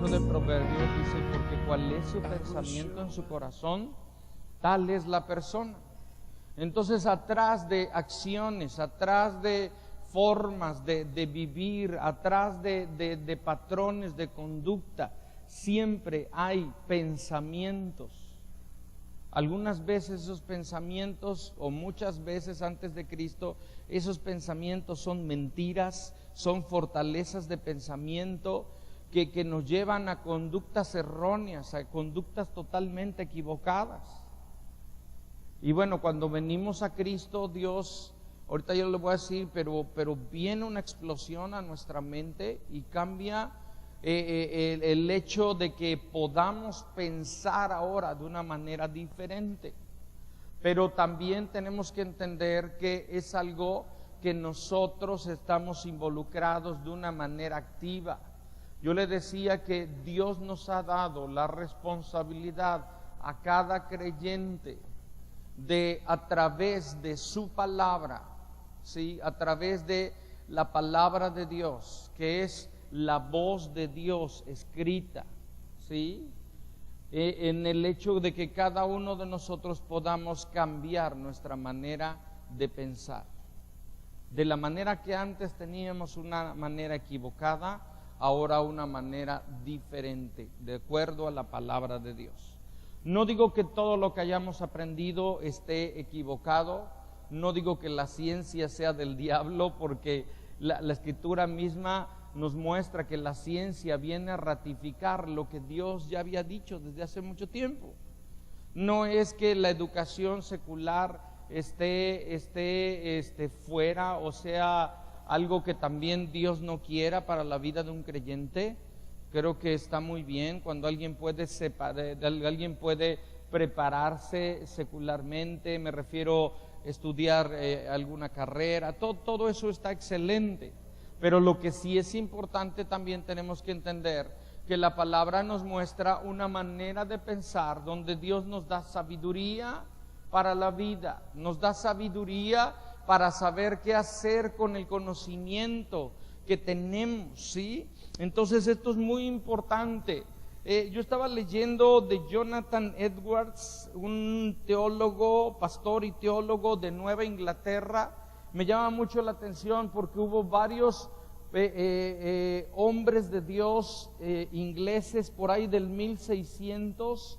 libro de Proverbios dice, porque cuál es su pensamiento en su corazón, tal es la persona. Entonces, atrás de acciones, atrás de formas de vivir, atrás de patrones de conducta, siempre hay pensamientos. Algunas veces esos pensamientos, o muchas veces antes de Cristo, esos pensamientos son mentiras, son fortalezas de pensamiento que nos llevan a conductas erróneas, a conductas totalmente equivocadas. Y bueno, cuando venimos a Cristo, Dios, ahorita yo le voy a decir, pero viene una explosión a nuestra mente y cambia el hecho de que podamos pensar ahora de una manera diferente. Pero también tenemos que entender que es algo que nosotros estamos involucrados de una manera activa. Yo le decía que Dios nos ha dado la responsabilidad a cada creyente de, a través de su palabra, ¿sí? A través de la palabra de Dios, que es la voz de Dios escrita, ¿sí? En el hecho de que cada uno de nosotros podamos cambiar nuestra manera de pensar. De la manera que antes teníamos una manera equivocada, ahora una manera diferente, de acuerdo a la palabra de Dios. No digo que todo lo que hayamos aprendido esté equivocado, no digo que la ciencia sea del diablo, porque la Escritura misma nos muestra que la ciencia viene a ratificar lo que Dios ya había dicho desde hace mucho tiempo. No es que la educación secular esté fuera, o sea, algo que también Dios no quiera para la vida de un creyente. Creo que está muy bien cuando alguien puede prepararse secularmente, me refiero a estudiar alguna carrera, todo eso está excelente. Pero lo que sí es importante, también tenemos que entender que la palabra nos muestra una manera de pensar donde Dios nos da sabiduría para la vida, nos da sabiduría para saber qué hacer con el conocimiento que tenemos, ¿sí? Entonces esto es muy importante. Yo estaba leyendo de Jonathan Edwards, un teólogo, pastor y teólogo de Nueva Inglaterra. Me llama mucho la atención porque hubo varios hombres de Dios ingleses por ahí del 1600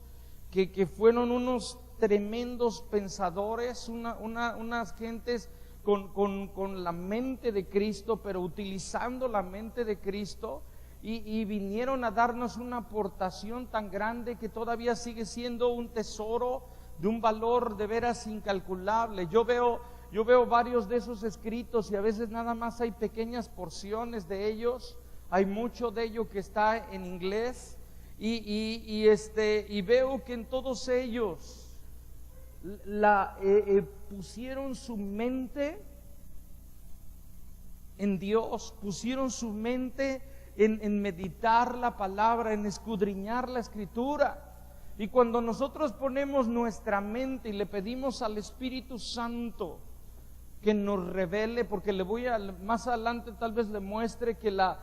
que fueron unos tremendos pensadores, unas gentes con la mente de Cristo, pero utilizando la mente de Cristo, y vinieron a darnos una aportación tan grande que todavía sigue siendo un tesoro de un valor de veras incalculable. Yo veo varios de esos escritos y a veces nada más hay pequeñas porciones de ellos, hay mucho de ello que está en inglés, y veo que en todos ellos pusieron su mente en Dios, pusieron su mente en meditar la palabra, en escudriñar la Escritura. Y cuando nosotros ponemos nuestra mente y le pedimos al Espíritu Santo que nos revele, porque más adelante tal vez le muestre que la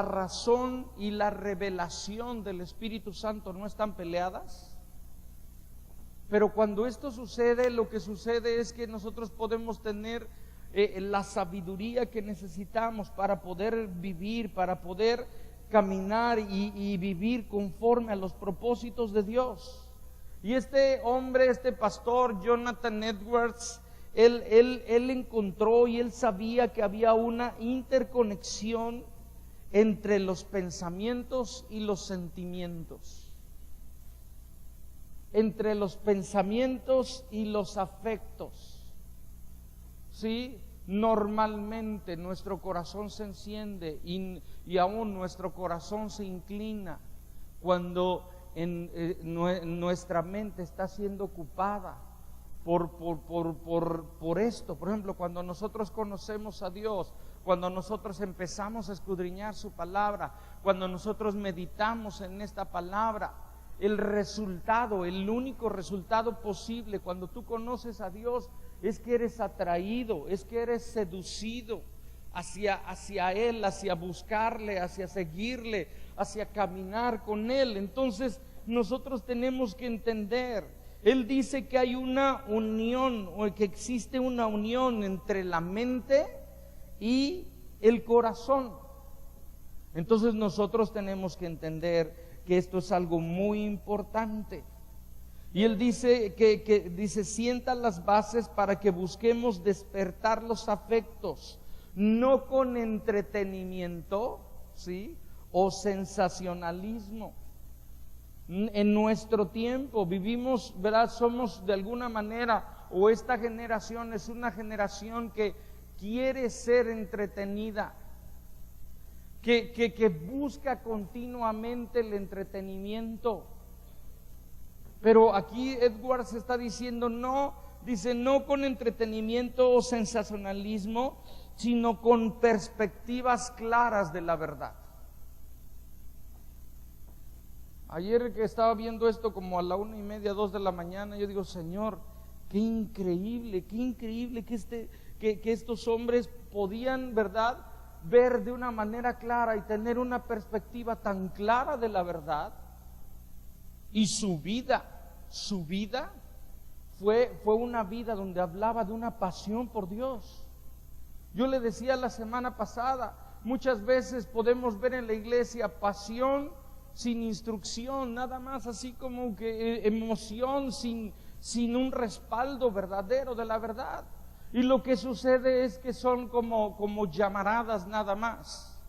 razón y la revelación del Espíritu Santo no están peleadas. Pero cuando esto sucede, lo que sucede es que nosotros podemos tener la sabiduría que necesitamos para poder vivir, para poder caminar y vivir conforme a los propósitos de Dios. Y este hombre, este pastor Jonathan Edwards, él encontró y él sabía que había una interconexión entre los pensamientos y los sentimientos, entre los pensamientos y los afectos. ¿Sí? Normalmente nuestro corazón se enciende y aún nuestro corazón se inclina cuando nuestra mente está siendo ocupada por esto. Por ejemplo, cuando nosotros conocemos a Dios, cuando nosotros empezamos a escudriñar su palabra, cuando nosotros meditamos en esta palabra, el único resultado posible cuando tú conoces a Dios es que eres atraído, es que eres seducido hacia Él, hacia buscarle, hacia seguirle, hacia caminar con Él. Entonces nosotros tenemos que entender, Él dice que hay una unión, o que existe una unión entre la mente y el corazón. Entonces nosotros tenemos que entender que esto es algo muy importante. Y Él dice que dice, sienta las bases para que busquemos despertar los afectos, no con entretenimiento, ¿sí?, o sensacionalismo. En nuestro tiempo vivimos, ¿verdad? Somos de alguna manera, o esta generación es una generación que quiere ser entretenida, que busca continuamente el entretenimiento. Pero aquí Edwards está diciendo no, dice no con entretenimiento o sensacionalismo, sino con perspectivas claras de la verdad. Ayer que estaba viendo esto como a la 1:30, 2 de la mañana, yo digo, Señor, qué increíble que estos hombres podían, ¿verdad?, ver de una manera clara y tener una perspectiva tan clara de la verdad. Y su vida fue una vida donde hablaba de una pasión por Dios. Yo le decía la semana pasada, muchas veces podemos ver en la iglesia pasión sin instrucción, nada más así como que emoción sin un respaldo verdadero de la verdad. Y lo que sucede es que son como llamaradas nada más.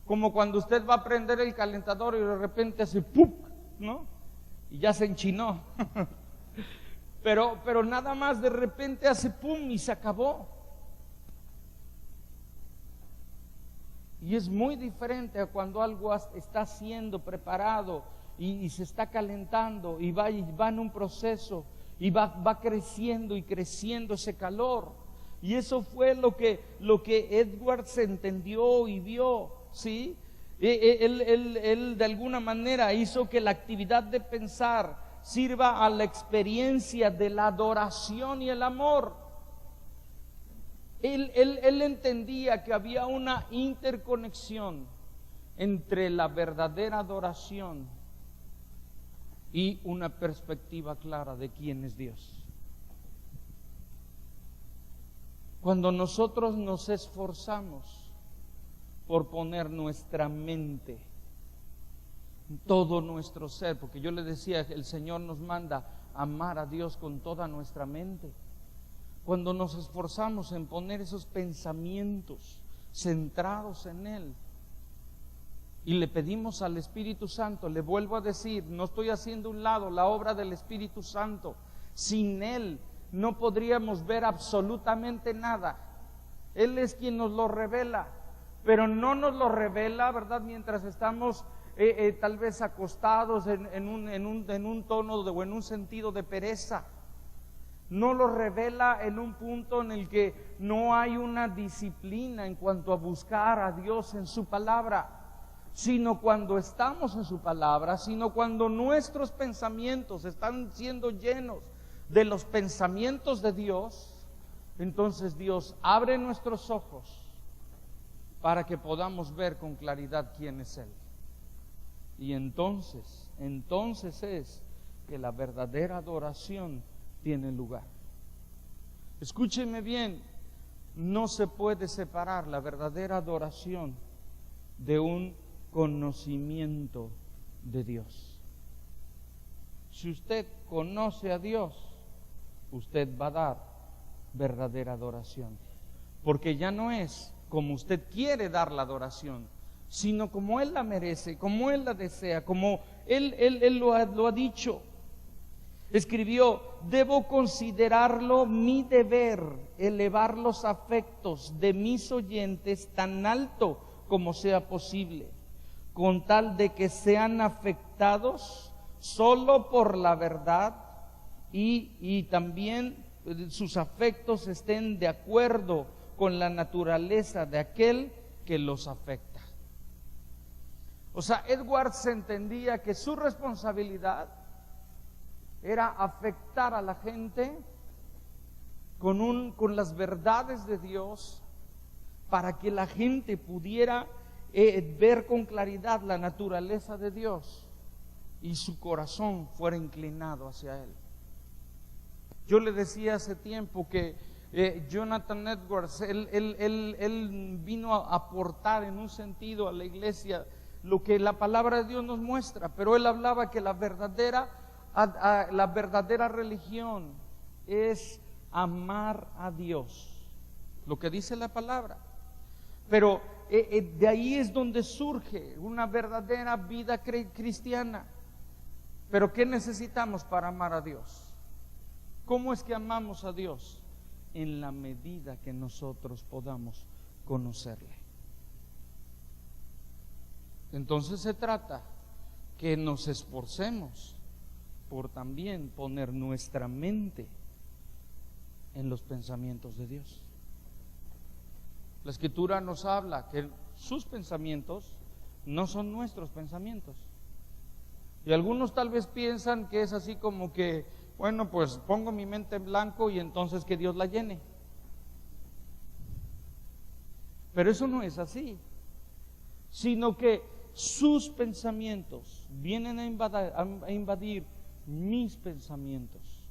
Como cuando usted va a prender el calentador y de repente hace ¡pum!, ¿no? Y ya se enchinó. pero nada más de repente hace ¡pum! Y se acabó. Y es muy diferente a cuando algo está siendo preparado y se está calentando y va en un proceso y va creciendo y creciendo ese calor. Y eso fue lo que Edwards entendió y vio, ¿sí? Él de alguna manera hizo que la actividad de pensar sirva a la experiencia de la adoración y el amor. Él entendía que había una interconexión entre la verdadera adoración y una perspectiva clara de quién es Dios. Cuando nosotros nos esforzamos por poner nuestra mente, todo nuestro ser, porque yo le decía, el Señor nos manda amar a Dios con toda nuestra mente. Cuando nos esforzamos en poner esos pensamientos centrados en Él y le pedimos al Espíritu Santo, le vuelvo a decir, no estoy haciendo a un lado la obra del Espíritu Santo. Sin Él no podríamos ver absolutamente nada. Él es quien nos lo revela, pero no nos lo revela, ¿verdad?, mientras estamos tal vez acostados en un tono o en un sentido de pereza. No lo revela en un punto en el que no hay una disciplina en cuanto a buscar a Dios en su palabra, sino cuando estamos en su palabra, sino cuando nuestros pensamientos están siendo llenos de los pensamientos de Dios. Entonces Dios abre nuestros ojos para que podamos ver con claridad quién es Él. Y entonces es que la verdadera adoración tiene lugar. Escúcheme bien, no se puede separar la verdadera adoración de un conocimiento de Dios. Si usted conoce a Dios, usted va a dar verdadera adoración, porque ya no es como usted quiere dar la adoración, sino como Él la merece, como Él la desea, como Él lo ha dicho. Escribió: debo considerarlo mi deber elevar los afectos de mis oyentes tan alto como sea posible, con tal de que sean afectados solo por la verdad y también sus afectos estén de acuerdo con la naturaleza de aquel que los afecta. O sea, Edwards entendía que su responsabilidad era afectar a la gente con las verdades de Dios, para que la gente pudiera ver con claridad la naturaleza de Dios y su corazón fuera inclinado hacia Él. Yo le decía hace tiempo que Jonathan Edwards, él vino a aportar en un sentido a la iglesia lo que la palabra de Dios nos muestra, pero él hablaba que la verdadera religión es amar a Dios, lo que dice la palabra. Pero de ahí es donde surge una verdadera vida cristiana. Pero ¿qué necesitamos para amar a Dios? ¿Cómo es que amamos a Dios? En la medida que nosotros podamos conocerle. Entonces se trata que nos esforcemos por también poner nuestra mente en los pensamientos de Dios. La Escritura nos habla que sus pensamientos no son nuestros pensamientos. Y algunos tal vez piensan que es así como que, bueno, pues pongo mi mente en blanco y entonces que Dios la llene. Pero eso no es así, sino que sus pensamientos vienen a invadir mis pensamientos.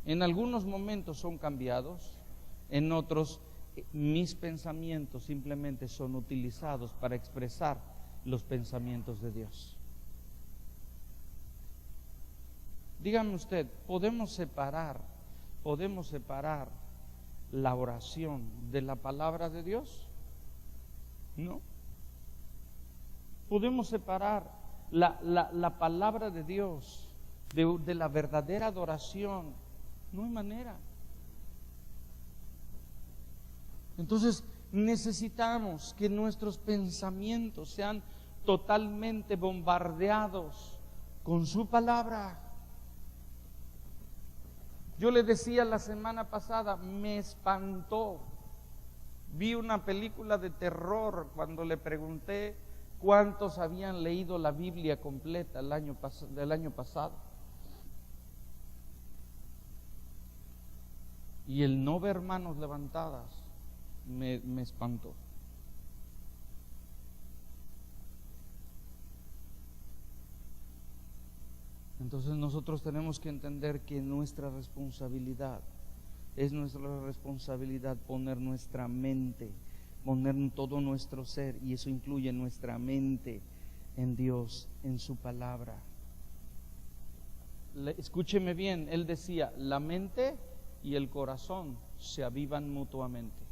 En algunos momentos son cambiados, en otros mis pensamientos simplemente son utilizados para expresar los pensamientos de Dios. Dígame usted, ¿podemos separar la oración de la palabra de Dios? No. ¿Podemos separar la palabra de Dios de la verdadera adoración? No hay manera. Entonces necesitamos que nuestros pensamientos sean totalmente bombardeados con su palabra. Yo le decía la semana pasada, me espantó. Vi una película de terror cuando le pregunté cuántos habían leído la Biblia completa del año pasado. Y el no ver manos levantadas me espantó. Entonces nosotros tenemos que entender que nuestra responsabilidad poner nuestra mente, poner todo nuestro ser, y eso incluye nuestra mente en Dios, en su palabra. Escúcheme bien, él decía, la mente y el corazón se avivan mutuamente.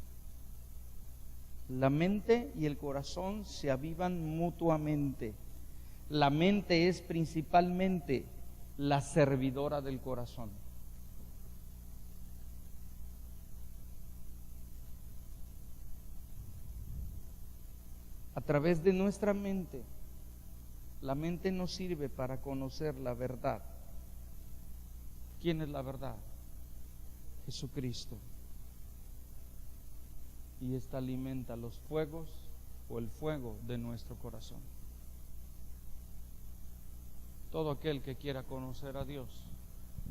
La mente y el corazón se avivan mutuamente. La mente es principalmente la servidora del corazón. A través de nuestra mente, la mente nos sirve para conocer la verdad. ¿Quién es la verdad? Jesucristo. Y esta alimenta los fuegos o el fuego de nuestro corazón. Todo aquel que quiera conocer a Dios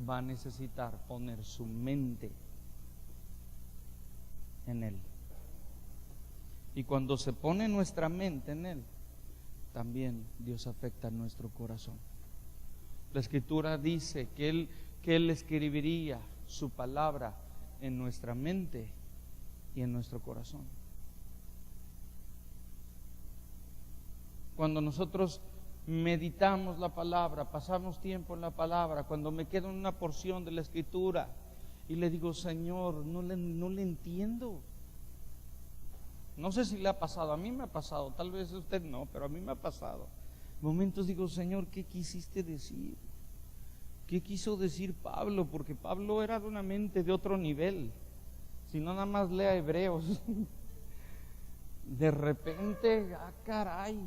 va a necesitar poner su mente en Él. Y cuando se pone nuestra mente en Él, también Dios afecta nuestro corazón. La Escritura dice que Él escribiría su palabra en nuestra mente y en nuestro corazón. Cuando nosotros meditamos la palabra, pasamos tiempo en la palabra, cuando me quedo en una porción de la Escritura y le digo, Señor, no le entiendo. No sé si le ha pasado, a mí me ha pasado, tal vez a usted no, pero a mí me ha pasado. Momentos digo, Señor, ¿qué quisiste decir? ¿Qué quiso decir Pablo? Porque Pablo era de una mente de otro nivel. Si no, nada más lea Hebreos. De repente, caray,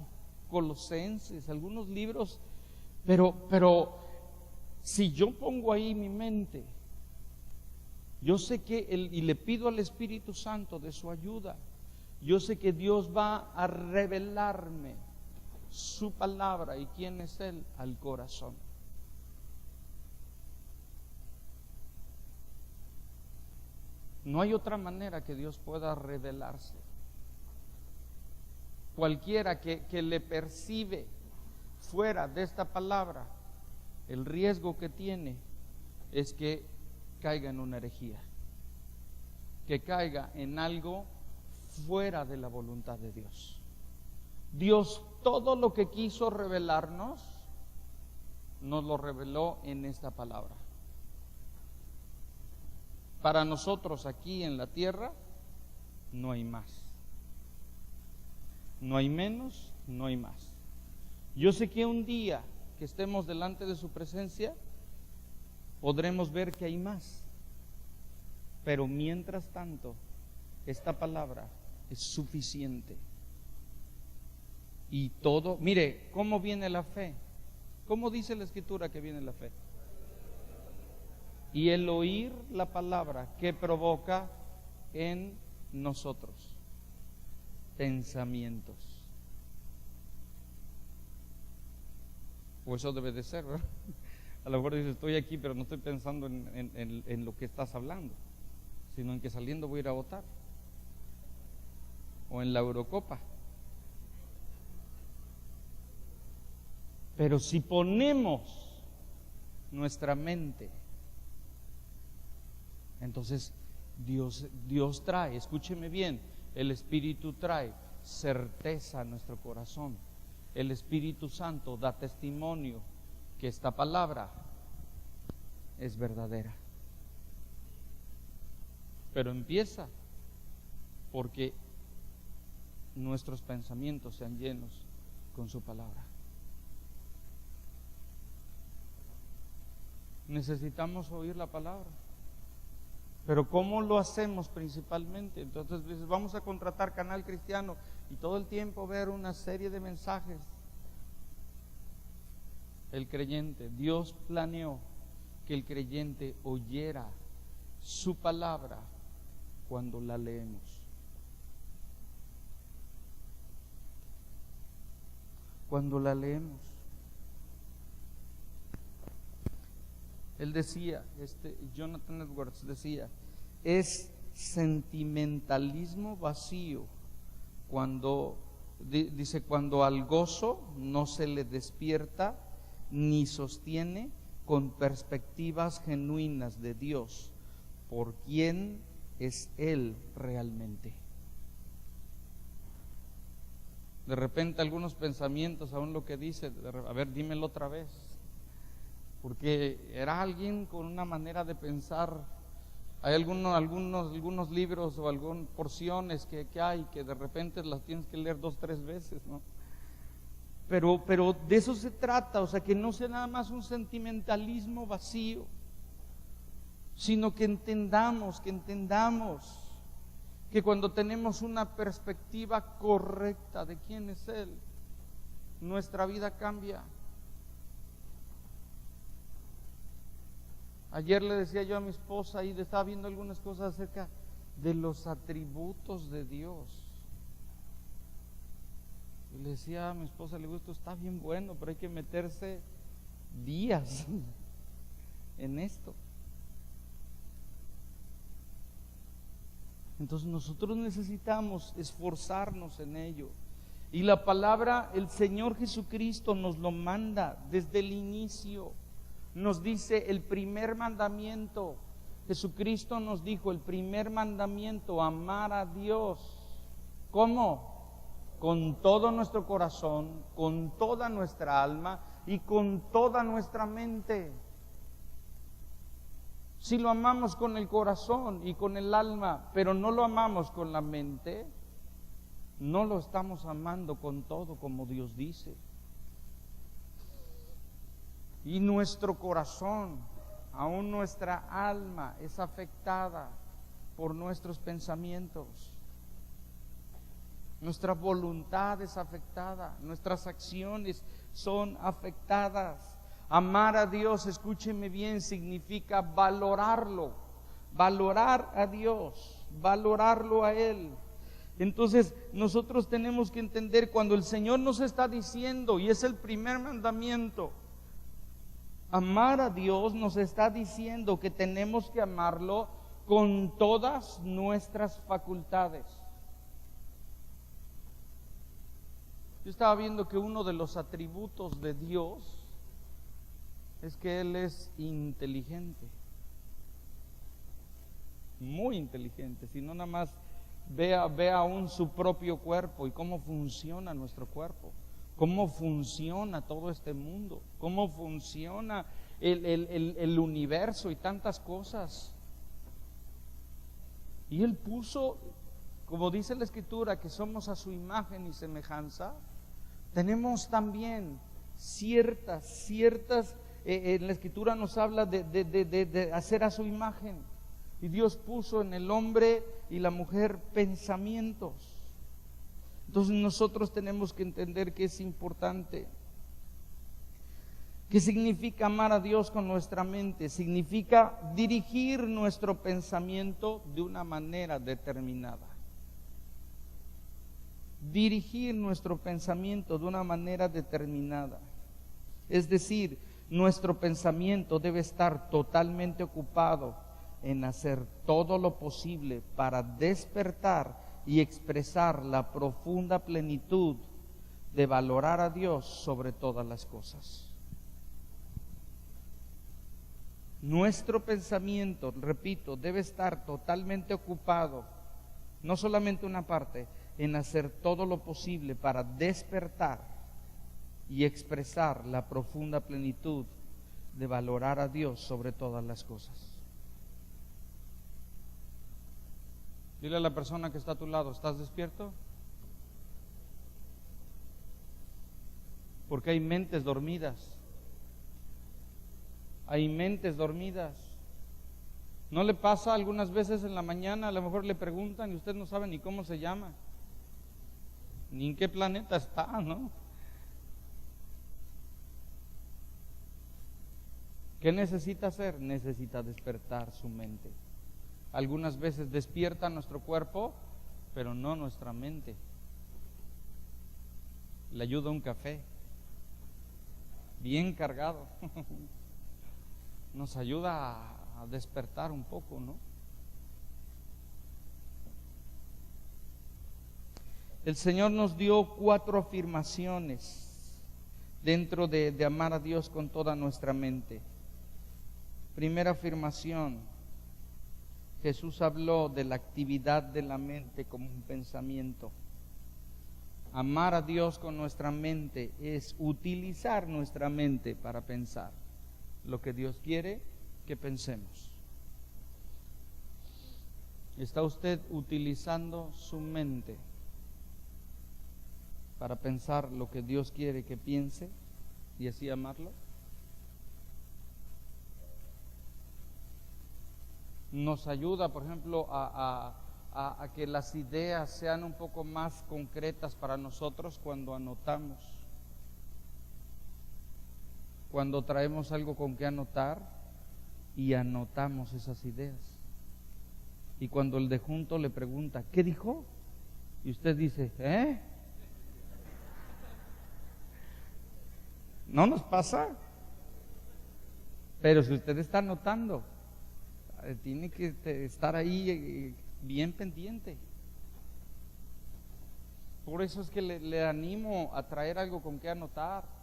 Colosenses, algunos libros. Pero si yo pongo ahí mi mente, yo sé que y le pido al Espíritu Santo de su ayuda, yo sé que Dios va a revelarme su palabra y quién es Él al corazón. No hay otra manera que Dios pueda revelarse. Cualquiera que le percibe fuera de esta palabra, el riesgo que tiene es que caiga en una herejía, que caiga en algo fuera de la voluntad de Dios. Dios todo lo que quiso revelarnos, nos lo reveló en esta palabra. Para nosotros aquí en la tierra no hay más. No hay menos, no hay más. Yo sé que un día que estemos delante de su presencia, podremos ver que hay más. Pero mientras tanto, esta palabra es suficiente. Y todo, mire, ¿cómo viene la fe? ¿Cómo dice la Escritura que viene la fe? Y el oír la palabra que provoca en nosotros pensamientos. O eso debe de ser, ¿verdad? A lo mejor dices, estoy aquí, pero no estoy pensando en lo que estás hablando, sino en que saliendo voy a ir a votar, o en la Eurocopa. Pero si ponemos nuestra mente, entonces Dios trae, escúcheme bien, el Espíritu trae certeza a nuestro corazón. El Espíritu Santo da testimonio que esta palabra es verdadera. Pero empieza porque nuestros pensamientos sean llenos con su palabra. Necesitamos oír la palabra. Pero ¿cómo lo hacemos principalmente? Entonces dices, vamos a contratar Canal Cristiano y todo el tiempo ver una serie de mensajes. El creyente, Dios planeó que el creyente oyera su palabra cuando la leemos. Cuando la leemos. Él decía, Jonathan Edwards decía, es sentimentalismo vacío cuando, dice, cuando al gozo no se le despierta ni sostiene con perspectivas genuinas de Dios, por quién es Él realmente. De repente algunos pensamientos, aún lo que dice, a ver, dímelo otra vez. Porque era alguien con una manera de pensar. Hay algunos libros o algunas porciones que hay que de repente las tienes que leer 2, 3 veces, ¿no? Pero de eso se trata, o sea, que no sea nada más un sentimentalismo vacío, sino que entendamos que cuando tenemos una perspectiva correcta de quién es Él, nuestra vida cambia. Ayer le decía yo a mi esposa y estaba viendo algunas cosas acerca de los atributos de Dios. Y le decía a mi esposa, le digo, esto está bien bueno, pero hay que meterse días en esto. Entonces nosotros necesitamos esforzarnos en ello. Y la palabra, el Señor Jesucristo nos lo manda desde el inicio. Nos dice el primer mandamiento. Jesucristo nos dijo el primer mandamiento, amar a Dios. ¿Cómo? Con todo nuestro corazón, con toda nuestra alma y con toda nuestra mente. Si lo amamos con el corazón y con el alma, pero no lo amamos con la mente, no lo estamos amando con todo como Dios dice. Y nuestro corazón, aún nuestra alma es afectada por nuestros pensamientos. Nuestra voluntad es afectada, nuestras acciones son afectadas. Amar a Dios, escúcheme bien, significa valorarlo, valorar a Dios, valorarlo a Él. Entonces nosotros tenemos que entender cuando el Señor nos está diciendo, y es el primer mandamiento, amar a Dios, nos está diciendo que tenemos que amarlo con todas nuestras facultades. Yo estaba viendo que uno de los atributos de Dios es que Él es inteligente, muy inteligente. Si no, nada más ve aún su propio cuerpo y cómo funciona nuestro cuerpo, cómo funciona todo este mundo, cómo funciona el universo y tantas cosas. Y Él puso, como dice la Escritura, que somos a su imagen y semejanza. Tenemos también ciertas, en la Escritura nos habla de hacer a su imagen. Y Dios puso en el hombre y la mujer pensamientos. Entonces nosotros tenemos que entender que es importante. ¿Qué significa amar a Dios con nuestra mente? Significa dirigir nuestro pensamiento de una manera determinada. Dirigir nuestro pensamiento de una manera determinada. Es decir, nuestro pensamiento debe estar totalmente ocupado en hacer todo lo posible para despertar y expresar la profunda plenitud de valorar a Dios sobre todas las cosas. Nuestro pensamiento, repito, debe estar totalmente ocupado, no solamente una parte, en hacer todo lo posible para despertar y expresar la profunda plenitud de valorar a Dios sobre todas las cosas. Dile a la persona que está a tu lado, ¿estás despierto? Porque hay mentes dormidas. Hay mentes dormidas. ¿No le pasa algunas veces en la mañana? A lo mejor le preguntan y usted no sabe ni cómo se llama, ni en qué planeta está, ¿no? ¿Qué necesita hacer? Necesita despertar su mente. Algunas veces despierta nuestro cuerpo, pero no nuestra mente. Le ayuda un café, bien cargado. Nos ayuda a despertar un poco, ¿no? El Señor nos dio 4 afirmaciones dentro de amar a Dios con toda nuestra mente. Primera afirmación, Jesús habló de la actividad de la mente como un pensamiento. Amar a Dios con nuestra mente es utilizar nuestra mente para pensar lo que Dios quiere que pensemos. ¿Está usted utilizando su mente para pensar lo que Dios quiere que piense y así amarlo? Nos ayuda, por ejemplo, a que las ideas sean un poco más concretas para nosotros cuando anotamos. Cuando traemos algo con que anotar y anotamos esas ideas. Y cuando el de junto le pregunta, ¿qué dijo? Y usted dice, ¿eh? ¿No nos pasa? Pero si usted está anotando, tiene que estar ahí bien pendiente. Por eso es que le animo a traer algo con que anotar.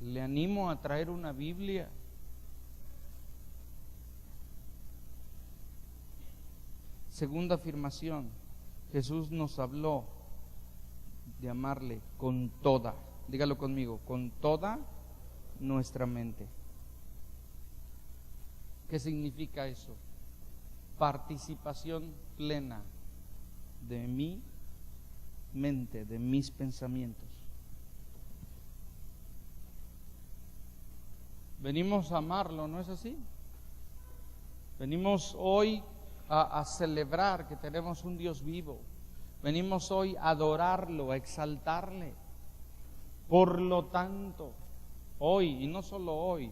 Le animo a traer una Biblia. Segunda afirmación, Jesús nos habló de amarle con toda, dígalo conmigo, con toda nuestra mente. ¿Qué significa eso? Participación plena de mi mente, de mis pensamientos. Venimos a amarlo, ¿no es así? Venimos hoy a celebrar que tenemos un Dios vivo. Venimos hoy a adorarlo, a exaltarle. Por lo tanto, hoy, y no solo hoy,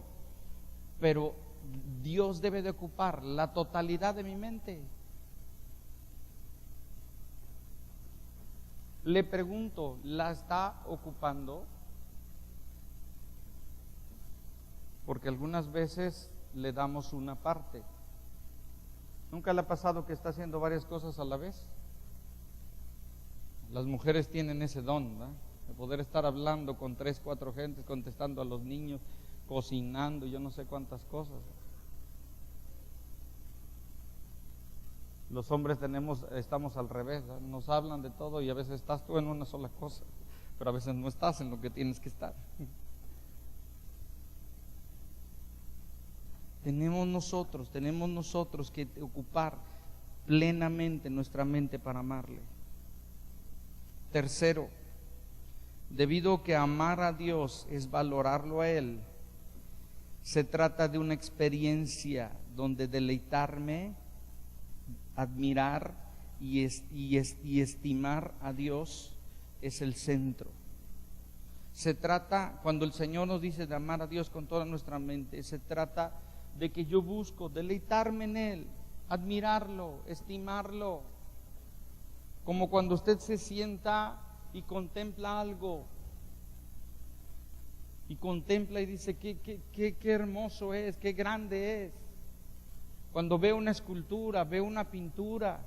pero Dios debe de ocupar la totalidad de mi mente. Le pregunto, ¿la está ocupando? Porque algunas veces le damos una parte. ¿Nunca le ha pasado que está haciendo varias cosas a la vez? Las mujeres tienen ese don, ¿verdad? De poder estar hablando con 3, 4 gentes, contestando a los niños, cocinando, yo no sé cuántas cosas. Los hombres estamos al revés, ¿verdad? Nos hablan de todo y a veces estás tú en una sola cosa, pero a veces no estás en lo que tienes que estar. Tenemos nosotros que ocupar plenamente nuestra mente para amarle. Tercero, debido a que amar a Dios es valorarlo a Él, se trata de una experiencia donde deleitarme, admirar y estimar a Dios es el centro. Se trata, cuando el Señor nos dice de amar a Dios con toda nuestra mente, se trata de que yo busco deleitarme en Él, admirarlo, estimarlo, como cuando usted se sienta y contempla algo, y contempla y dice qué hermoso es, qué grande es. Cuando ve una escultura, ve una pintura,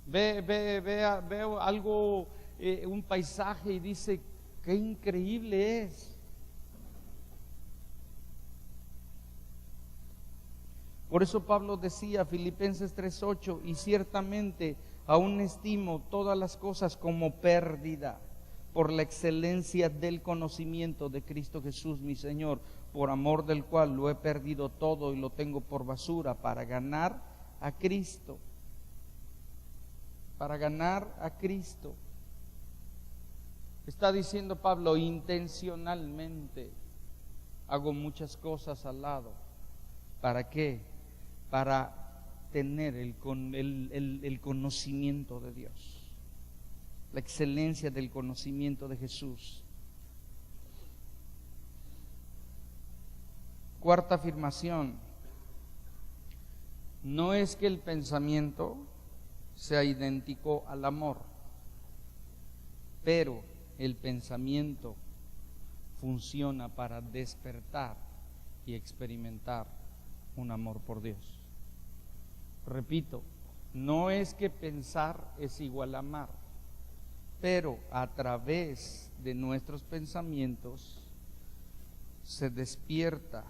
ve algo, un paisaje y dice qué increíble es. Por eso Pablo decía, Filipenses 3:8, y ciertamente aún estimo todas las cosas como pérdida por la excelencia del conocimiento de Cristo Jesús mi Señor, por amor del cual lo he perdido todo y lo tengo por basura para ganar a Cristo. Para ganar a Cristo. Está diciendo Pablo, intencionalmente hago muchas cosas al lado. ¿Para qué? Para tener el conocimiento de Dios, la excelencia del conocimiento de Jesús. Cuarta afirmación, no es que el pensamiento sea idéntico al amor, pero el pensamiento funciona para despertar y experimentar un amor por Dios. Repito, no es que pensar es igual a amar, pero a través de nuestros pensamientos se despierta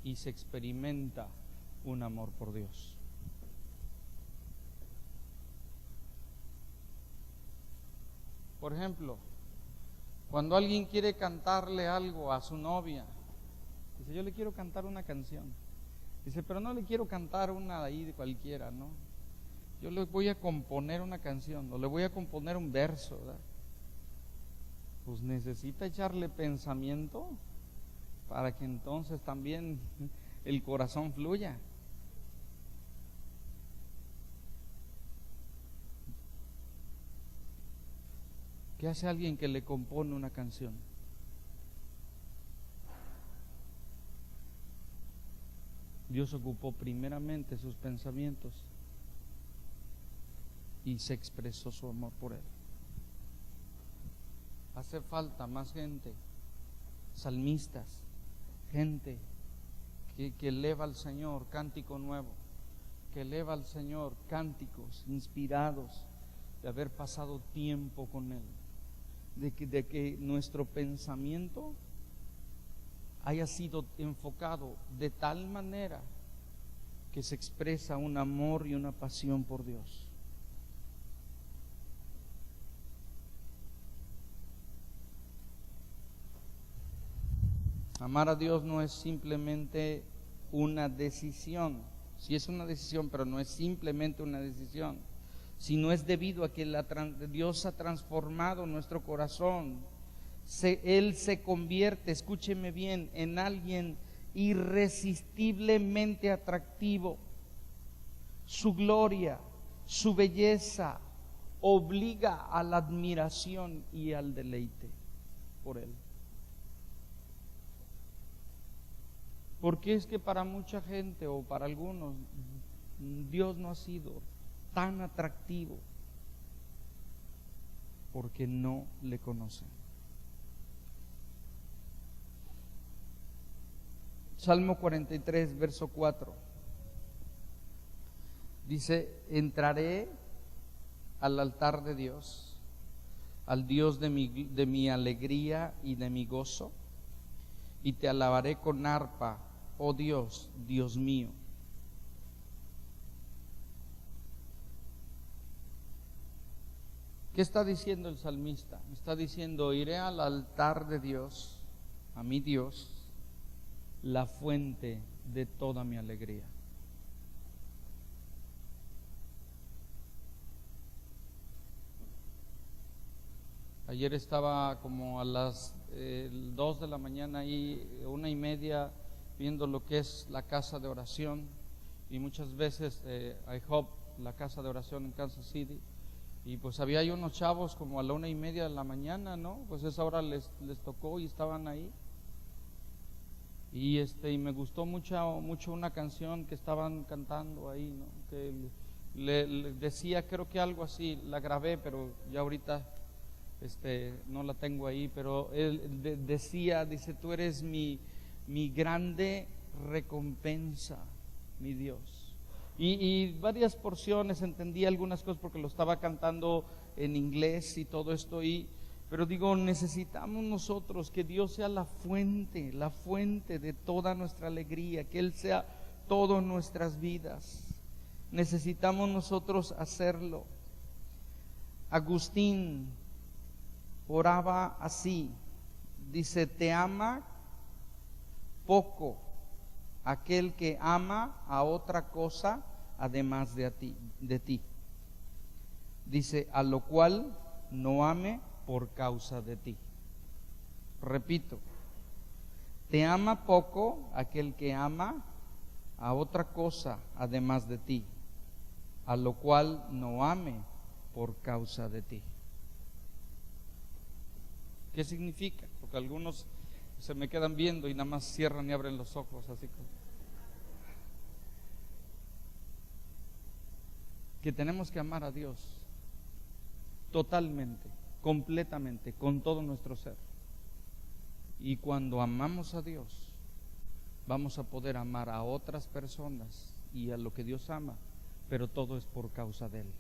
y se experimenta un amor por Dios. Por ejemplo, cuando alguien quiere cantarle algo a su novia, dice, yo le quiero cantar una canción. Dice, pero no le quiero cantar una de ahí de cualquiera, ¿no? Yo le voy a componer una canción, o le voy a componer un verso, ¿verdad? Pues necesita echarle pensamiento para que entonces también el corazón fluya. ¿Qué hace alguien que le compone una canción? Dios ocupó primeramente sus pensamientos y se expresó su amor por él. Hace falta más gente, salmistas, gente que eleva al Señor cántico nuevo, que eleva al Señor cánticos inspirados de haber pasado tiempo con Él, de que nuestro pensamiento haya sido enfocado de tal manera que se expresa un amor y una pasión por Dios. Amar a Dios no es simplemente una decisión, sí es una decisión, pero no es simplemente una decisión, sino es debido a que Dios ha transformado nuestro corazón. Él se convierte, escúcheme bien, en alguien irresistiblemente atractivo. Su gloria, su belleza obliga a la admiración y al deleite por Él. Porque es que para mucha gente o para algunos Dios no ha sido tan atractivo porque no le conocen. Salmo 43, verso 4. Dice, entraré al altar de Dios, al Dios de mi alegría y de mi gozo, y te alabaré con arpa, oh Dios, Dios mío. ¿Qué está diciendo el salmista? Está diciendo, iré al altar de Dios, a mi Dios, la fuente de toda mi alegría. Ayer estaba como a las 2 de la mañana ahí, 1:30, viendo lo que es la casa de oración, y muchas veces IHOP, la casa de oración en Kansas City, y pues había ahí unos chavos como a la 1:30 de la mañana, ¿no? Pues esa hora les tocó y estaban ahí. Y me gustó mucho una canción que estaban cantando ahí, ¿no? Que le decía, creo que algo así, la grabé, pero ya ahorita no la tengo ahí, pero él dice, tú eres mi grande recompensa, mi Dios. Y varias porciones, entendí algunas cosas porque lo estaba cantando en inglés y todo esto, pero digo, necesitamos nosotros que Dios sea la fuente de toda nuestra alegría, que Él sea todo en nuestras vidas. Necesitamos nosotros hacerlo. Agustín oraba así, dice, te ama poco aquel que ama a otra cosa además de ti. Dice, a lo cual no ame por causa de ti. Repito, te ama poco aquel que ama a otra cosa además de ti, a lo cual no ame por causa de ti. ¿Qué significa? Porque algunos se me quedan viendo y nada más cierran y abren los ojos, así como que tenemos que amar a Dios totalmente, completamente, con todo nuestro ser. Y cuando amamos a Dios, vamos a poder amar a otras personas y a lo que Dios ama, pero todo es por causa de Él.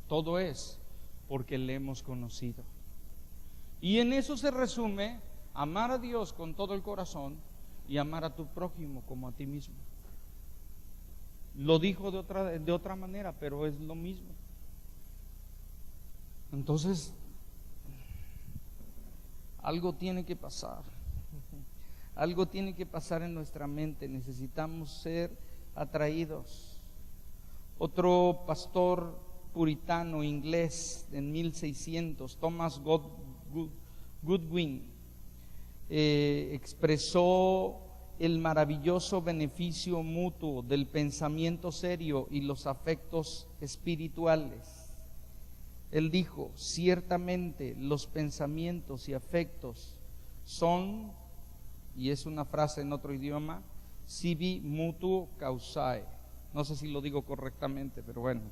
Todo es porque le hemos conocido. Y en eso se resume amar a Dios con todo el corazón y amar a tu prójimo como a ti mismo. Lo dijo de otra manera, pero es lo mismo. Entonces, algo tiene que pasar. Algo tiene que pasar en nuestra mente. Necesitamos ser atraídos. Otro pastor puritano inglés en 1600, Thomas Goodwin, expresó el maravilloso beneficio mutuo del pensamiento serio y los afectos espirituales. Él dijo, ciertamente los pensamientos y afectos son, y es una frase en otro idioma, sibi mutuo causae. No sé si lo digo correctamente, pero bueno.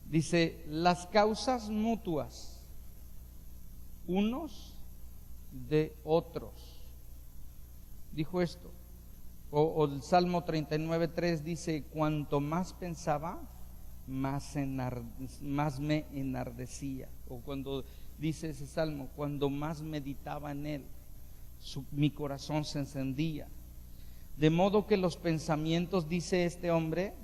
Dice, las causas mutuas unos de otros. Dijo esto. O el Salmo 39:3 dice, cuanto más pensaba, más me enardecía. O cuando dice ese salmo, cuando más meditaba en él, mi corazón se encendía. De modo que los pensamientos, dice este hombre,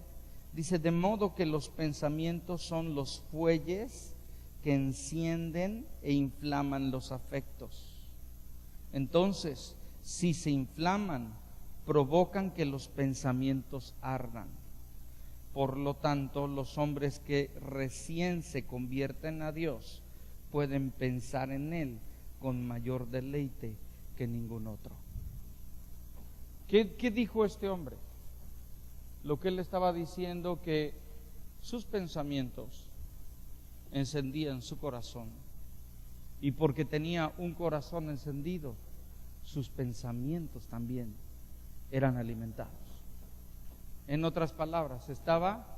dice, de modo que los pensamientos son los fuelles que encienden e inflaman los afectos. Entonces, si se inflaman, provocan que los pensamientos ardan. Por lo tanto, los hombres que recién se convierten a Dios pueden pensar en Él con mayor deleite que ningún otro. ¿Qué dijo este hombre? Lo que él estaba diciendo, que sus pensamientos encendían su corazón, y porque tenía un corazón encendido, sus pensamientos también eran alimentados. En otras palabras, estaba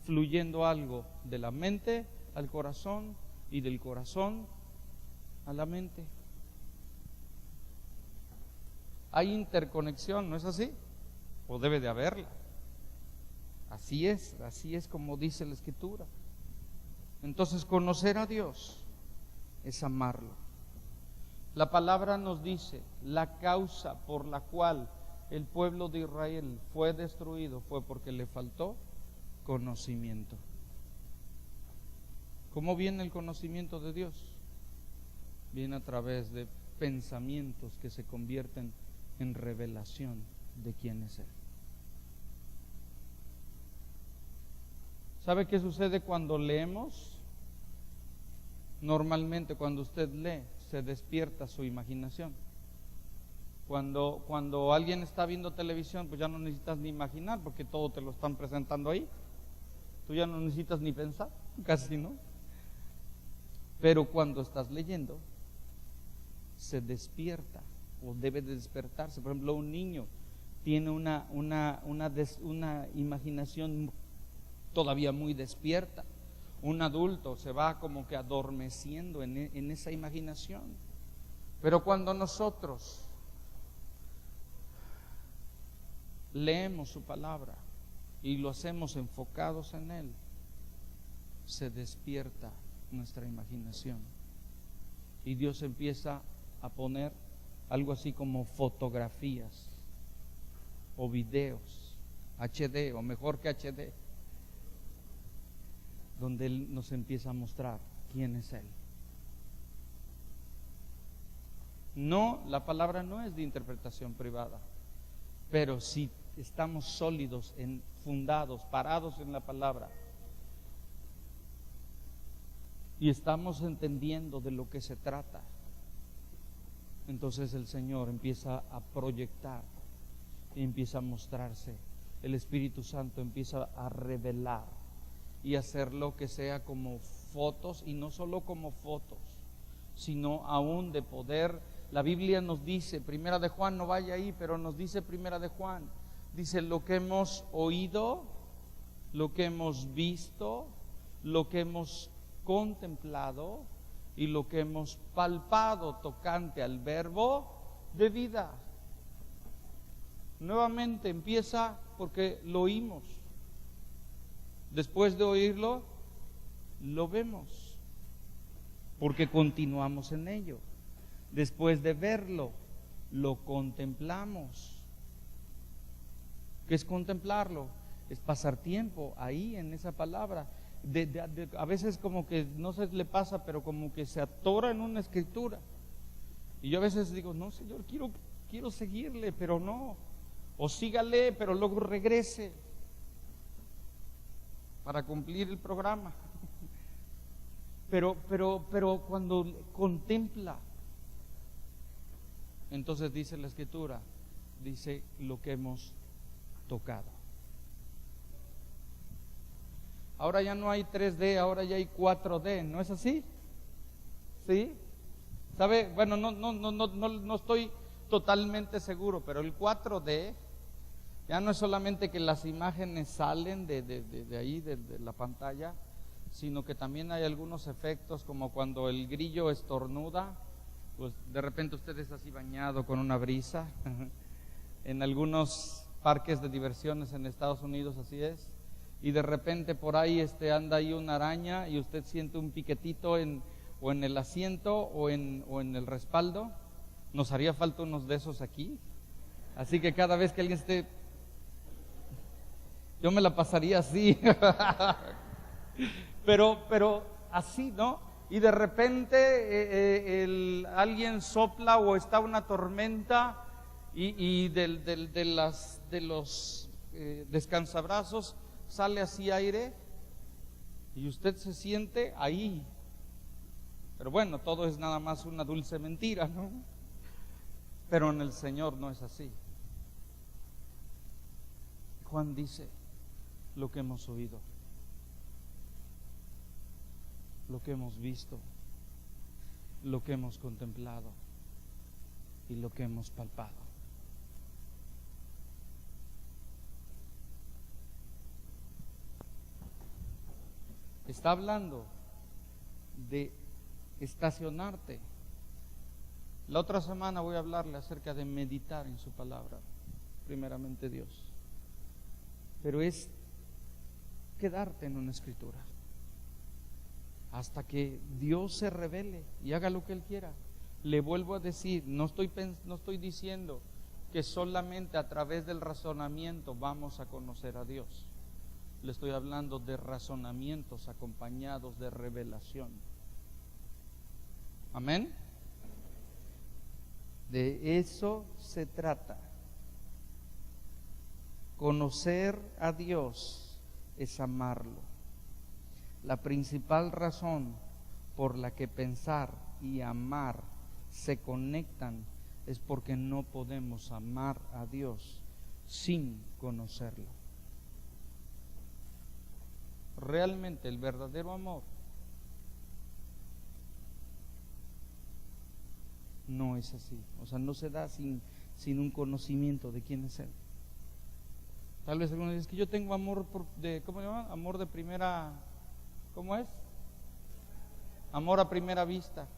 fluyendo algo de la mente al corazón y del corazón a la mente. Hay interconexión, ¿no es así? O debe de haberla. Así es como dice la Escritura. Entonces, conocer a Dios es amarlo. La palabra nos dice, la causa por la cual el pueblo de Israel fue destruido fue porque le faltó conocimiento. ¿Cómo viene el conocimiento de Dios? Viene a través de pensamientos que se convierten en revelación de quién es Él. ¿Sabe qué sucede cuando leemos? Normalmente cuando usted lee, se despierta su imaginación. Cuando alguien está viendo televisión, pues ya no necesitas ni imaginar, porque todo te lo están presentando ahí. Tú ya no necesitas ni pensar, casi no. Pero cuando estás leyendo, se despierta, o debe de despertarse. Por ejemplo, un niño tiene una imaginación todavía muy despierta. Un adulto se va como que adormeciendo en esa imaginación. Pero cuando nosotros leemos su palabra y lo hacemos enfocados en Él, se despierta nuestra imaginación. Y Dios empieza a poner algo así como fotografías o videos, HD o mejor que HD, donde Él nos empieza a mostrar quién es Él. No, la palabra no es de interpretación privada, pero si estamos sólidos, fundados, parados en la palabra, y estamos entendiendo de lo que se trata, entonces el Señor empieza a proyectar y empieza a mostrarse. El Espíritu Santo empieza a revelar y hacerlo que sea como fotos, y no solo como fotos, sino aún de poder. La Biblia nos dice, Primera de Juan, no vaya ahí, pero nos dice Primera de Juan, dice: lo que hemos oído, lo que hemos visto, lo que hemos contemplado y lo que hemos palpado tocante al verbo de vida. Nuevamente empieza porque lo oímos. Después de oírlo, lo vemos, porque continuamos en ello. Después de verlo, lo contemplamos. ¿Qué es contemplarlo? Es pasar tiempo ahí en esa palabra. A veces como que no se le pasa, pero como que se atora en una escritura. Y yo a veces digo: no, Señor, quiero seguirle, pero no. O sígale, pero luego regrese para cumplir el programa. Pero cuando contempla, entonces dice la Escritura, dice lo que hemos tocado. Ahora ya no hay 3D, ahora ya hay 4D, ¿no es así? ¿Sí? ¿Sabe? Bueno, no estoy totalmente seguro, pero el 4D ya no es solamente que las imágenes salen de ahí, de la pantalla, sino que también hay algunos efectos, como cuando el grillo estornuda, pues de repente usted es así bañado con una brisa. En algunos parques de diversiones en Estados Unidos así es. Y de repente por ahí anda ahí una araña y usted siente un piquetito o en el asiento o en el respaldo. Nos haría falta unos de esos aquí. Así que cada vez que alguien esté, yo me la pasaría así. pero así, ¿no? Y de repente alguien sopla o está una tormenta y de los descansabrazos sale así aire y usted se siente ahí. Pero bueno, todo es nada más una dulce mentira, ¿no? Pero en el Señor no es así. Juan dice: lo que hemos oído, lo que hemos visto, lo que hemos contemplado y lo que hemos palpado. Está hablando de estacionarte. La otra semana voy a hablarle acerca de meditar en su palabra, primeramente Dios. Pero es quedarte en una escritura hasta que Dios se revele y haga lo que Él quiera. Le vuelvo a decir, no estoy diciendo que solamente a través del razonamiento vamos a conocer a Dios. Le estoy hablando de razonamientos acompañados de revelación. Amén. De eso se trata. Conocer a Dios es amarlo. La principal razón por la que pensar y amar se conectan es porque no podemos amar a Dios sin conocerlo. Realmente el verdadero amor no es así, o sea, no se da sin un conocimiento de quién es Él. Tal vez algunos dicen que yo tengo amor ¿cómo se llama? Amor de primera, ¿cómo es? Amor a primera vista.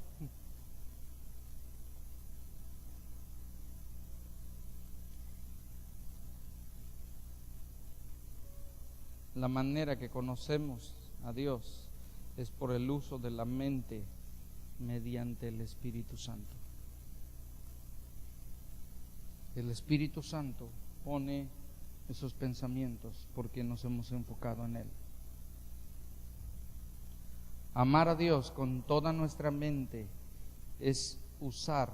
La manera que conocemos a Dios es por el uso de la mente mediante el Espíritu Santo. El Espíritu Santo pone esos pensamientos porque nos hemos enfocado en Él. Amar a Dios con toda nuestra mente es usar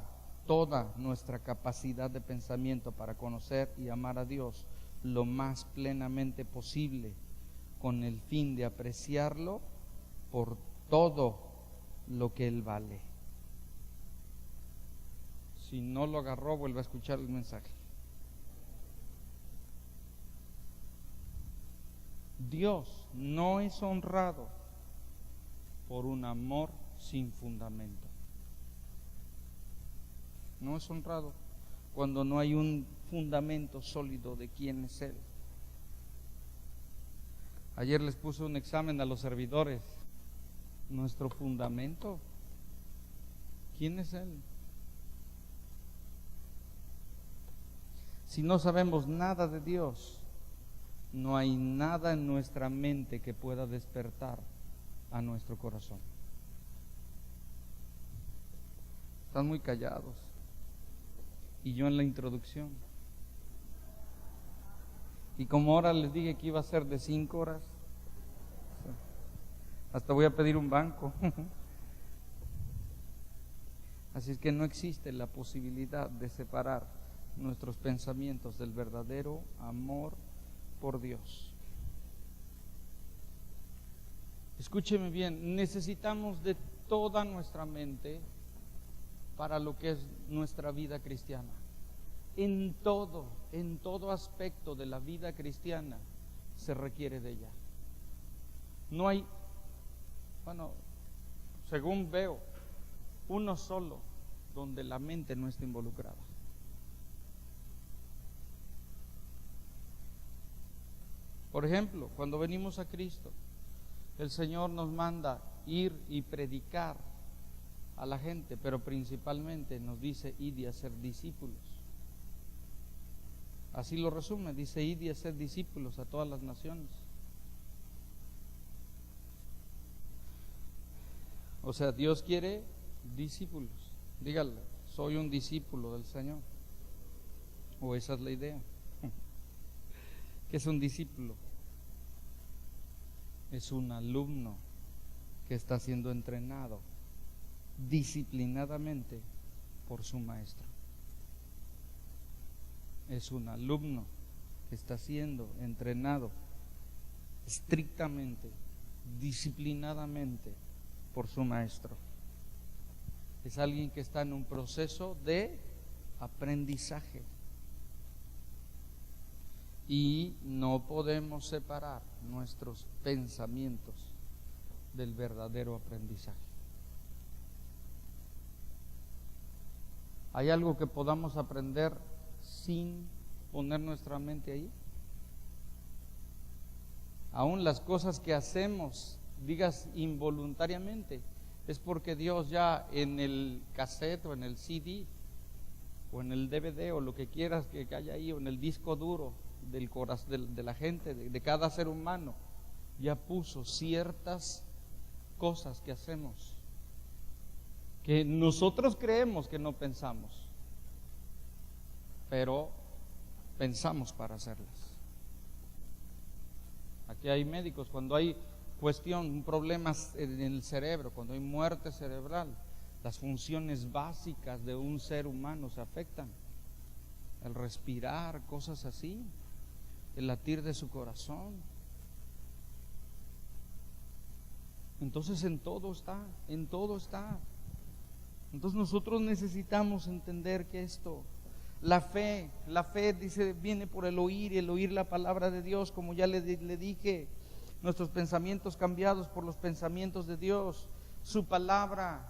toda nuestra capacidad de pensamiento para conocer y amar a Dios lo más plenamente posible, con el fin de apreciarlo por todo lo que Él vale. Si no lo agarró, vuelve a escuchar el mensaje. Dios no es honrado por un amor sin fundamento. No es honrado cuando no hay un fundamento sólido de quién es Él. Ayer les puse un examen a los servidores. Nuestro fundamento, ¿quién es Él? Si no sabemos nada de Dios, no hay nada en nuestra mente que pueda despertar a nuestro corazón. Están muy callados. Y yo en la introducción. Y como ahora les dije que iba a ser de 5 horas, hasta voy a pedir un banco. Así es que no existe la posibilidad de separar nuestros pensamientos del verdadero amor por Dios. Escúcheme bien, necesitamos de toda nuestra mente para lo que es nuestra vida cristiana. En todo aspecto de la vida cristiana se requiere de ella. No hay, según veo, uno solo donde la mente no está involucrada. Por ejemplo, cuando venimos a Cristo, el Señor nos manda ir y predicar a la gente, pero principalmente nos dice id y hacer discípulos. Así lo resume, dice id y hacer discípulos a todas las naciones. O sea, Dios quiere discípulos. Dígale, soy un discípulo del Señor. O esa es la idea. ¿Qué es un discípulo? Es un alumno que está siendo entrenado disciplinadamente por su maestro. Es un alumno que está siendo entrenado estrictamente, disciplinadamente por su maestro. Es alguien que está en un proceso de aprendizaje. Y no podemos separar nuestros pensamientos del verdadero aprendizaje. ¿Hay algo que podamos aprender sin poner nuestra mente ahí? Aún las cosas que hacemos, digas involuntariamente, es porque Dios ya en el cassette o en el CD o en el DVD o lo que quieras que haya ahí, o en el disco duro del corazón de la gente, de cada ser humano, ya puso ciertas cosas que hacemos que nosotros creemos que no pensamos, pero pensamos para hacerlas. Aquí hay médicos, cuando hay problemas en el cerebro, cuando hay muerte cerebral, las funciones básicas de un ser humano se afectan. El respirar, cosas así, el latir de su corazón. Entonces en todo está. Entonces nosotros necesitamos entender que la fe dice, viene por el oír, y el oír la palabra de Dios, como ya le dije, nuestros pensamientos cambiados por los pensamientos de Dios, su palabra.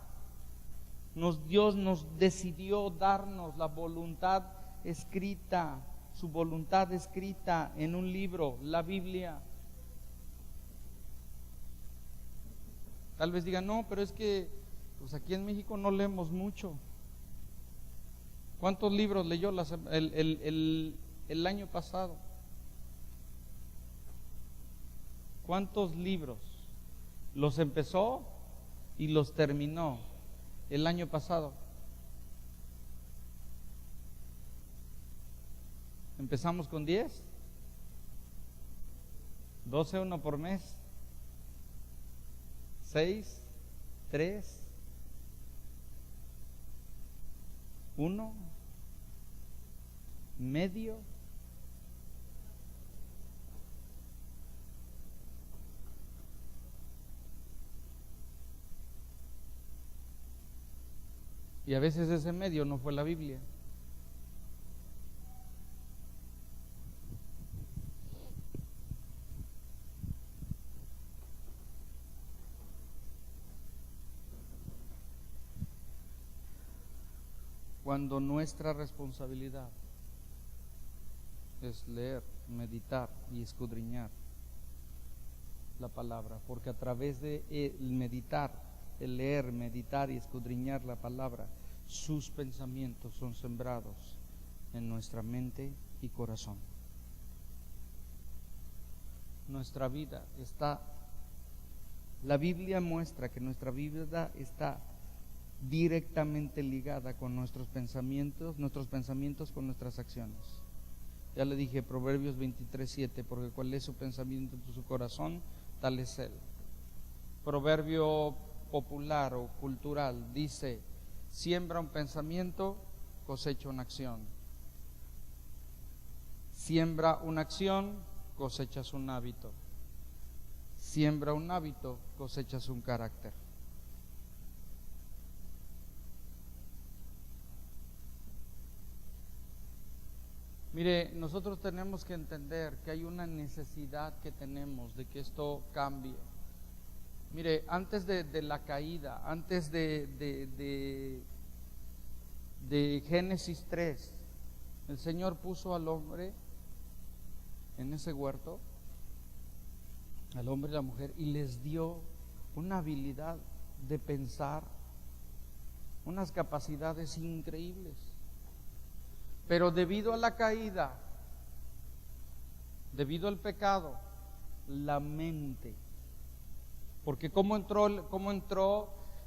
Dios nos decidió darnos la voluntad escrita, su voluntad escrita en un libro, la Biblia. Tal vez digan, no, pero es que pues aquí en México no leemos mucho. ¿Cuántos libros leyó el año pasado? ¿Cuántos libros los empezó y los terminó el año pasado? Empezamos con 10, 12 uno por mes, 6, 3, 1, medio. Y a veces ese medio no fue la Biblia. Cuando nuestra responsabilidad es leer, meditar y escudriñar la palabra, porque a través de el leer, meditar y escudriñar la palabra, sus pensamientos son sembrados en nuestra mente y corazón. Nuestra vida la Biblia muestra que nuestra vida está directamente ligada con nuestros pensamientos con nuestras acciones. Ya le dije, Proverbios 23:7, porque cuál es su pensamiento en su corazón, tal es él. Proverbio popular o cultural dice, siembra un pensamiento, cosecha una acción. Siembra una acción, cosechas un hábito. Siembra un hábito, cosechas un carácter. Mire, nosotros tenemos que entender que hay una necesidad que tenemos de que esto cambie. Mire, antes de la caída, antes de Génesis 3, el Señor puso al hombre en ese huerto, al hombre y la mujer, y les dio una habilidad de pensar, unas capacidades increíbles. Pero debido a la caída, debido al pecado, la mente, porque ¿cómo entró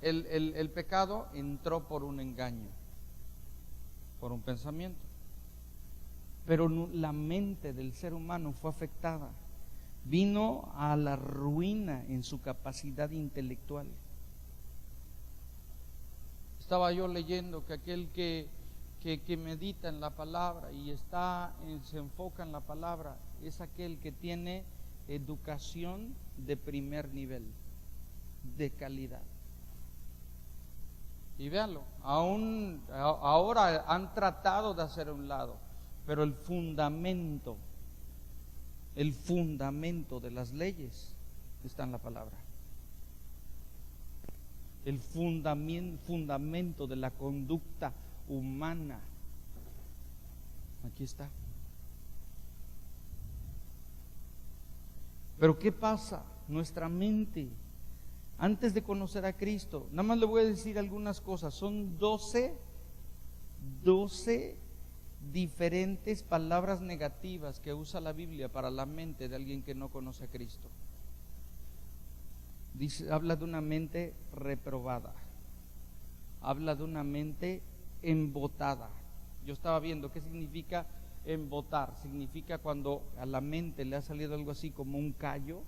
el pecado? Entró por un engaño, por un pensamiento. Pero la mente del ser humano fue afectada, vino a la ruina en su capacidad intelectual. Estaba yo leyendo que aquel que medita en la palabra y se enfoca en la palabra es aquel que tiene educación de primer nivel, de calidad. Y véanlo, ahora han tratado de hacer a un lado, pero el fundamento de las leyes está en la palabra. El fundamento de la conducta humana, aquí está. Pero ¿qué pasa? Nuestra mente, antes de conocer a Cristo, nada más le voy a decir algunas cosas, son 12 diferentes palabras negativas que usa la Biblia para la mente de alguien que no conoce a Cristo. Dice, habla de una mente reprobada, habla de una mente embotada. Yo estaba viendo qué significa embotar. Significa cuando a la mente le ha salido algo así como un callo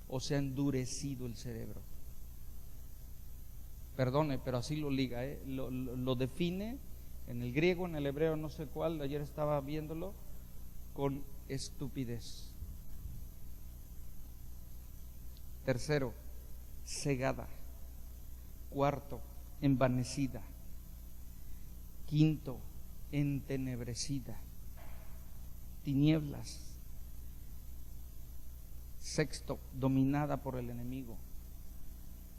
o se ha endurecido el cerebro. Perdone, pero así lo liga, lo define en el griego, en el hebreo, no sé cuál, ayer estaba viéndolo, con estupidez. Tercero, cegada. Cuarto, envanecida. Quinto, entenebrecida. Tinieblas. Sexto, dominada por el enemigo.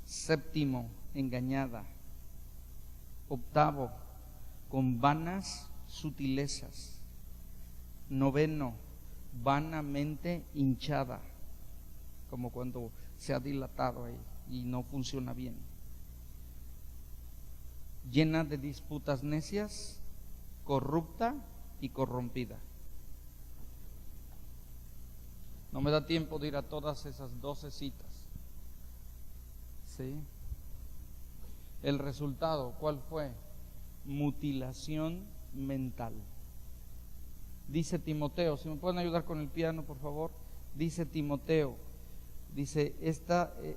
Séptimo, engañada. Octavo, con vanas sutilezas. Noveno, vanamente hinchada, como cuando se ha dilatado ahí y no funciona bien. Llena de disputas necias, corrupta y corrompida. No me da tiempo de ir a todas esas 12 citas. ¿Sí? El resultado, ¿cuál fue? Mutilación mental. Dice Timoteo, si me pueden ayudar con el piano, por favor. Dice Timoteo, dice,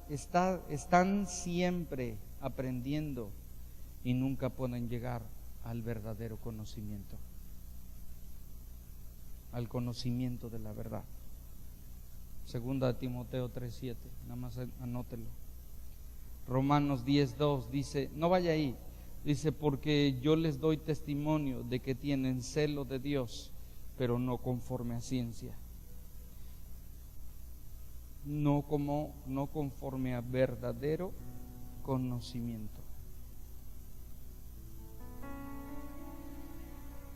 están siempre aprendiendo y nunca pueden llegar al verdadero conocimiento, al conocimiento de la verdad. Segunda de Timoteo 3:7, nada más anótelo. Romanos 10:2 dice, no vaya ahí, dice, porque yo les doy testimonio de que tienen celo de Dios, pero no conforme a ciencia, no conforme a verdadero conocimiento.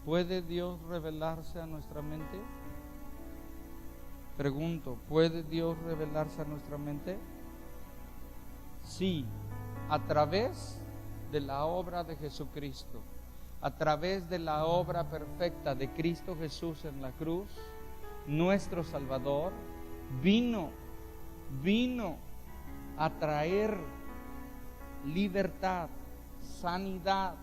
¿Puede Dios revelarse a nuestra mente? Pregunto, ¿puede Dios revelarse a nuestra mente? Sí, a través de la obra de Jesucristo, a través de la obra perfecta de Cristo Jesús en la cruz. Nuestro Salvador vino a traer libertad, sanidad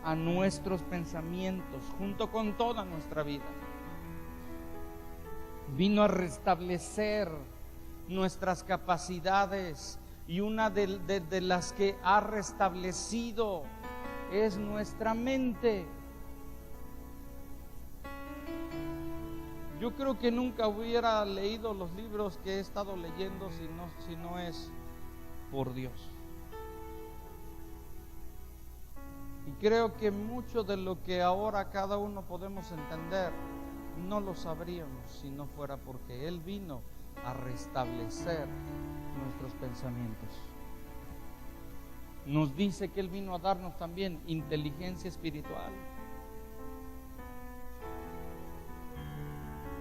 a nuestros pensamientos, junto con toda nuestra vida. Vino a restablecer nuestras capacidades, y una de las que ha restablecido es nuestra mente. Yo creo que nunca hubiera leído los libros que he estado leyendo si no es por Dios. Y creo que mucho de lo que ahora cada uno podemos entender no lo sabríamos si no fuera porque Él vino a restablecer nuestros pensamientos. Nos dice que Él vino a darnos también inteligencia espiritual.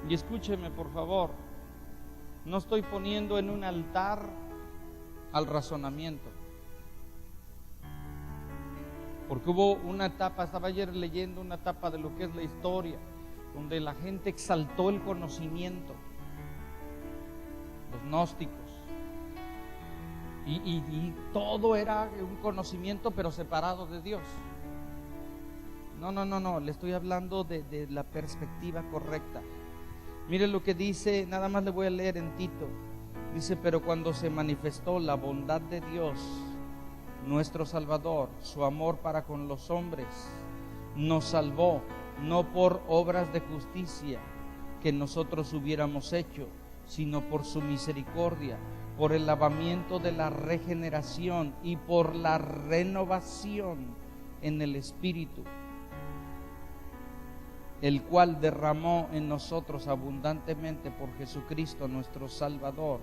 Y escúcheme, por favor, no estoy poniendo en un altar al razonamiento, porque hubo una etapa, estaba ayer leyendo una etapa de lo que es la historia, donde la gente exaltó el conocimiento, los gnósticos, y todo era un conocimiento pero separado de Dios. No, le estoy hablando de la perspectiva correcta. Mire lo que dice, nada más le voy a leer en Tito. Dice, pero cuando se manifestó la bondad de Dios, nuestro Salvador, su amor para con los hombres, nos salvó, no por obras de justicia que nosotros hubiéramos hecho, sino por su misericordia, por el lavamiento de la regeneración y por la renovación en el Espíritu, el cual derramó en nosotros abundantemente por Jesucristo nuestro Salvador,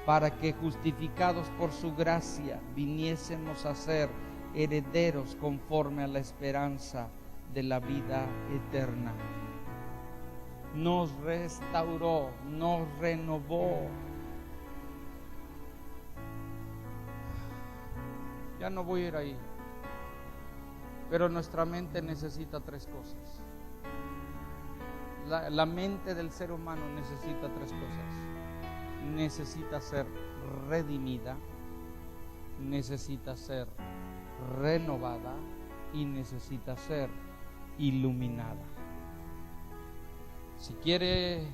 para que justificados por su gracia viniésemos a ser herederos conforme a la esperanza de la vida eterna. Nos restauró, nos renovó. Ya no voy a ir ahí, pero nuestra mente necesita tres cosas. La mente del ser humano necesita tres cosas: necesita ser redimida, necesita ser renovada y necesita ser iluminada. Si quiere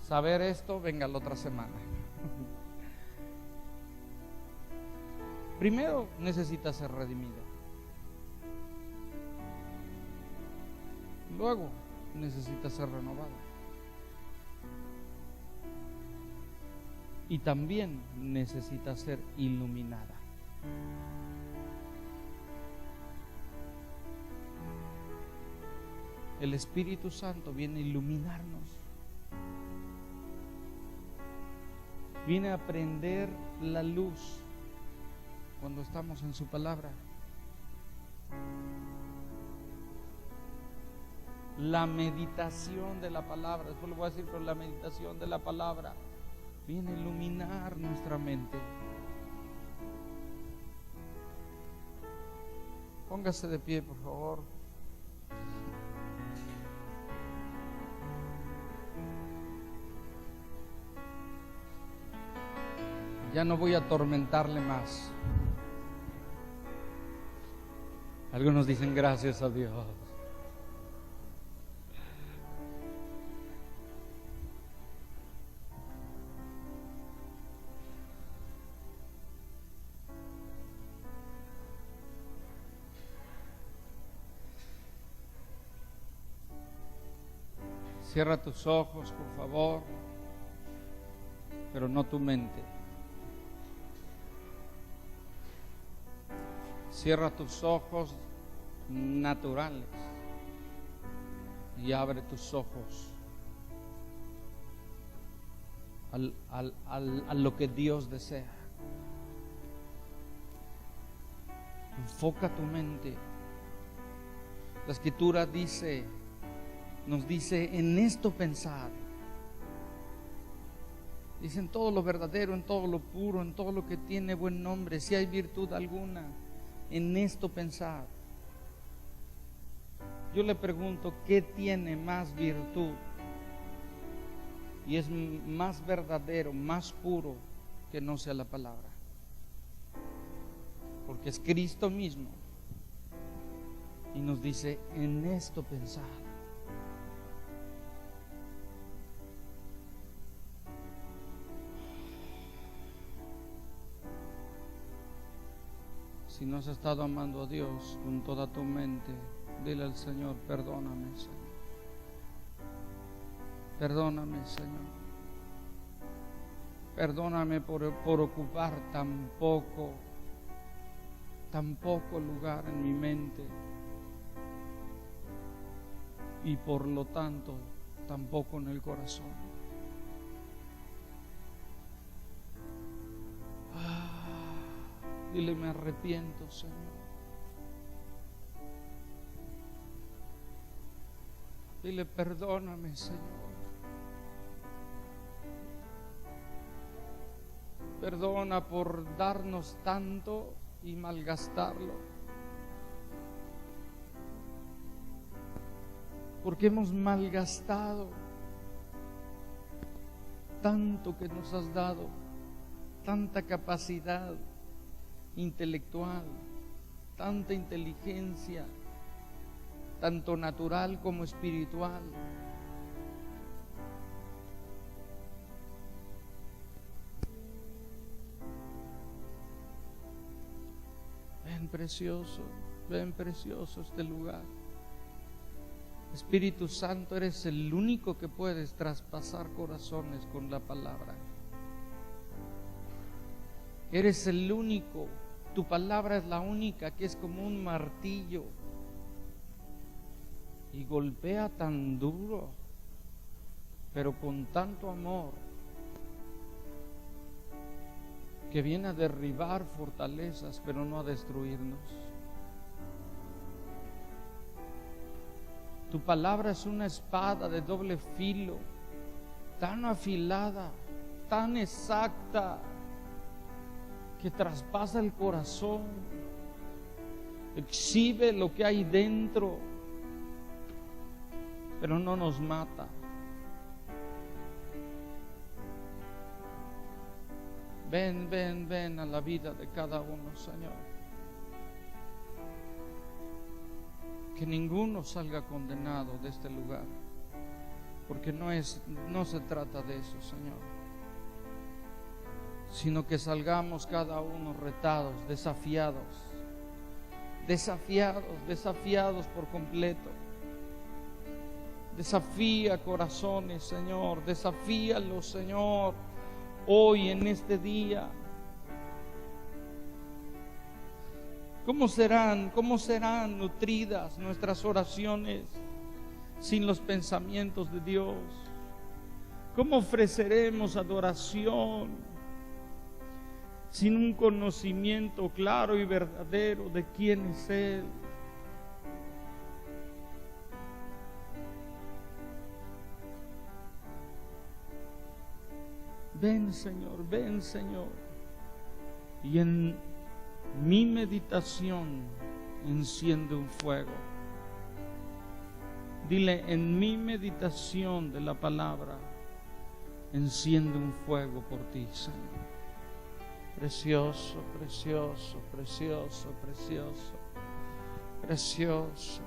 saber esto, venga la otra semana. Primero necesita ser redimida. Luego necesita ser renovada. Y también necesita ser iluminada. El Espíritu Santo viene a iluminarnos. Viene a prender la luz cuando estamos en su palabra. La meditación de la palabra, después lo voy a decir, pero la meditación de la palabra viene a iluminar nuestra mente. Póngase de pie, por favor. Ya no voy a atormentarle más. Algunos dicen gracias a Dios. Cierra tus ojos, por favor, pero no tu mente. Cierra tus ojos naturales y abre tus ojos a lo que Dios desea. Enfoca tu mente. La Escritura nos dice en esto pensar. Dice en todo lo verdadero, en todo lo puro, en todo lo que tiene buen nombre, si hay virtud alguna, en esto pensar. Yo le pregunto, ¿qué tiene más virtud? Y es más verdadero, más puro que no sea la palabra. Porque es Cristo mismo. Y nos dice, en esto pensar. Si no has estado amando a Dios con toda tu mente, dile al Señor, perdóname, Señor. Perdóname, Señor. Perdóname por ocupar tan poco lugar en mi mente. Y por lo tanto, tan poco en el corazón. Dile, me arrepiento, Señor. Dile, perdóname, Señor. Perdona por darnos tanto y malgastarlo. Porque hemos malgastado tanto que nos has dado, tanta capacidad intelectual, tanta inteligencia, tanto natural como espiritual. Ven precioso este lugar. Espíritu Santo, eres el único que puedes traspasar corazones con la palabra. Eres el único, tu palabra es la única que es como un martillo y golpea tan duro, pero con tanto amor, que viene a derribar fortalezas, pero no a destruirnos. Tu palabra es una espada de doble filo, tan afilada, tan exacta, que traspasa el corazón, exhibe lo que hay dentro, pero no nos mata. Ven, ven, ven a la vida de cada uno, Señor. Que ninguno salga condenado de este lugar, porque no se trata de eso, Señor, sino que salgamos cada uno retados, desafiados por completo. Desafía corazones, Señor, desafíalos, Señor, hoy en este día. ¿Cómo serán nutridas nuestras oraciones sin los pensamientos de Dios? ¿Cómo ofreceremos adoración sin un conocimiento claro y verdadero de quién es Él? Ven, Señor, ven, Señor. Y en mi meditación enciende un fuego. Dile, en mi meditación de la palabra enciende un fuego por ti, Señor. Precioso, precioso, precioso, precioso, precioso.